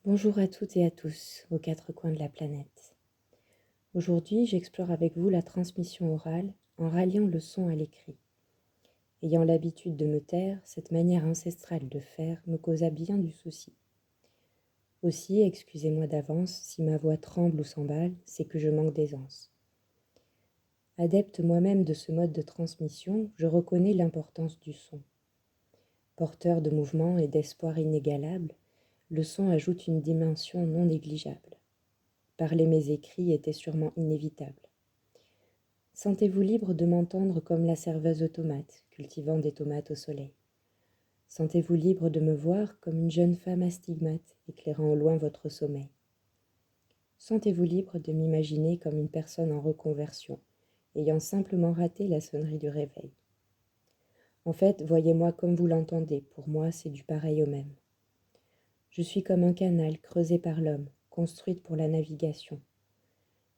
Bonjour à toutes et à tous, aux quatre coins de la planète. Aujourd'hui, j'explore avec vous la transmission orale en ralliant le son à l'écrit. Ayant l'habitude de me taire, cette manière ancestrale de faire me causa bien du souci. Aussi, excusez-moi d'avance, si ma voix tremble ou s'emballe, c'est que je manque d'aisance. Adepte moi-même de ce mode de transmission, je reconnais l'importance du son. Porteur de mouvement et d'espoir inégalable, le son ajoute une dimension non négligeable. Parler mes écrits était sûrement inévitable. Sentez-vous libre de m'entendre comme la serveuse aux tomates, cultivant des tomates au soleil. Sentez-vous libre de me voir comme une jeune femme astigmate, éclairant au loin votre sommeil. Sentez-vous libre de m'imaginer comme une personne en reconversion, ayant simplement raté la sonnerie du réveil. En fait, voyez-moi comme vous l'entendez, pour moi c'est du pareil au même. Je suis comme un canal creusé par l'homme, construite pour la navigation.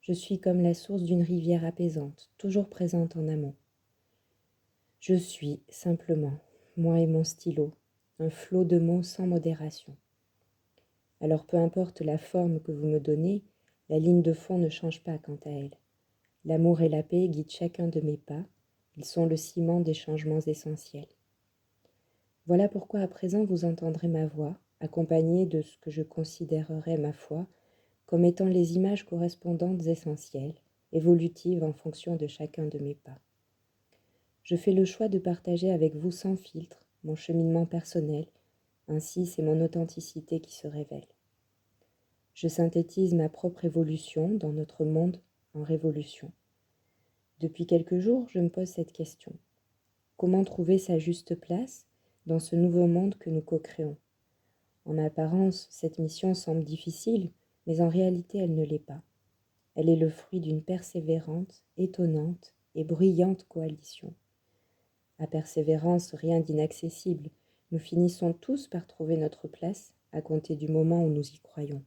Je suis comme la source d'une rivière apaisante, toujours présente en amont. Je suis, simplement, moi et mon stylo, un flot de mots sans modération. Alors peu importe la forme que vous me donnez, la ligne de fond ne change pas quant à elle. L'amour et la paix guident chacun de mes pas, ils sont le ciment des changements essentiels. Voilà pourquoi à présent vous entendrez ma voix, accompagnée de ce que je considérerais ma foi, comme étant les images correspondantes essentielles, évolutives en fonction de chacun de mes pas. Je fais le choix de partager avec vous sans filtre mon cheminement personnel, ainsi c'est mon authenticité qui se révèle. Je synthétise ma propre évolution dans notre monde en révolution. Depuis quelques jours, je me pose cette question. Comment trouver sa juste place dans ce nouveau monde que nous co-créons ? En apparence, cette mission semble difficile, mais en réalité elle ne l'est pas. Elle est le fruit d'une persévérante, étonnante et bruyante coalition. À persévérance, rien d'inaccessible, nous finissons tous par trouver notre place à compter du moment où nous y croyons.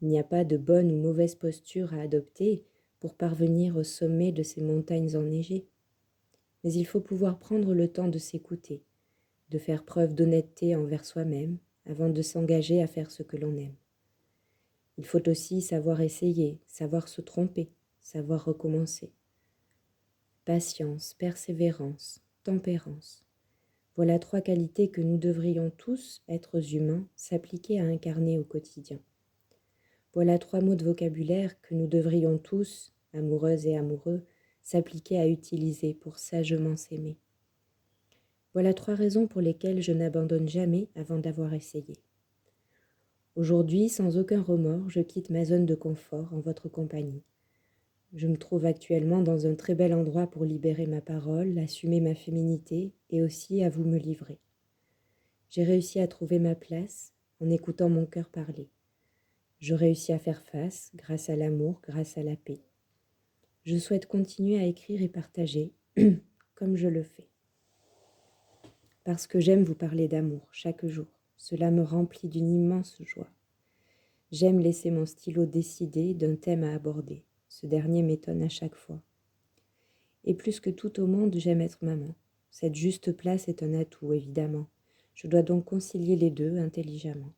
Il n'y a pas de bonne ou mauvaise posture à adopter pour parvenir au sommet de ces montagnes enneigées. Mais il faut pouvoir prendre le temps de s'écouter, de faire preuve d'honnêteté envers soi-même avant de s'engager à faire ce que l'on aime. Il faut aussi savoir essayer, savoir se tromper, savoir recommencer. Patience, persévérance, tempérance. Voilà 3 qualités que nous devrions tous, êtres humains, s'appliquer à incarner au quotidien. Voilà 3 mots de vocabulaire que nous devrions tous, amoureuses et amoureux, s'appliquer à utiliser pour sagement s'aimer. Voilà 3 raisons pour lesquelles je n'abandonne jamais avant d'avoir essayé. Aujourd'hui, sans aucun remords, je quitte ma zone de confort en votre compagnie. Je me trouve actuellement dans un très bel endroit pour libérer ma parole, assumer ma féminité et aussi à vous me livrer. J'ai réussi à trouver ma place en écoutant mon cœur parler. Je réussis à faire face grâce à l'amour, grâce à la paix. Je souhaite continuer à écrire et partager comme je le fais. Parce que j'aime vous parler d'amour chaque jour. Cela me remplit d'une immense joie. J'aime laisser mon stylo décider d'un thème à aborder. Ce dernier m'étonne à chaque fois. Et plus que tout au monde, j'aime être maman. Cette juste place est un atout, évidemment. Je dois donc concilier les deux intelligemment.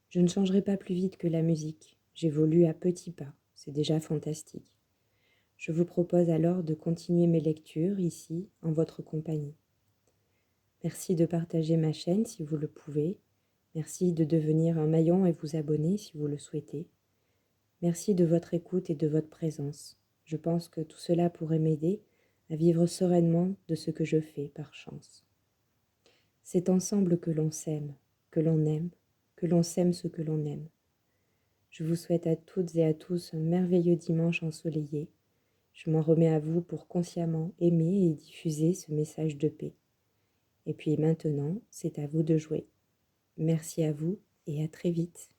Je ne changerai pas plus vite que la musique. J'évolue à petits pas. C'est déjà fantastique. Je vous propose alors de continuer mes lectures ici, en votre compagnie. Merci de partager ma chaîne si vous le pouvez. Merci de devenir un maillon et vous abonner si vous le souhaitez. Merci de votre écoute et de votre présence. Je pense que tout cela pourrait m'aider à vivre sereinement de ce que je fais par chance. C'est ensemble que l'on s'aime, que l'on aime, que l'on sème ce que l'on aime. Je vous souhaite à toutes et à tous un merveilleux dimanche ensoleillé. Je m'en remets à vous pour consciemment aimer et diffuser ce message de paix. Et puis maintenant, c'est à vous de jouer. Merci à vous et à très vite.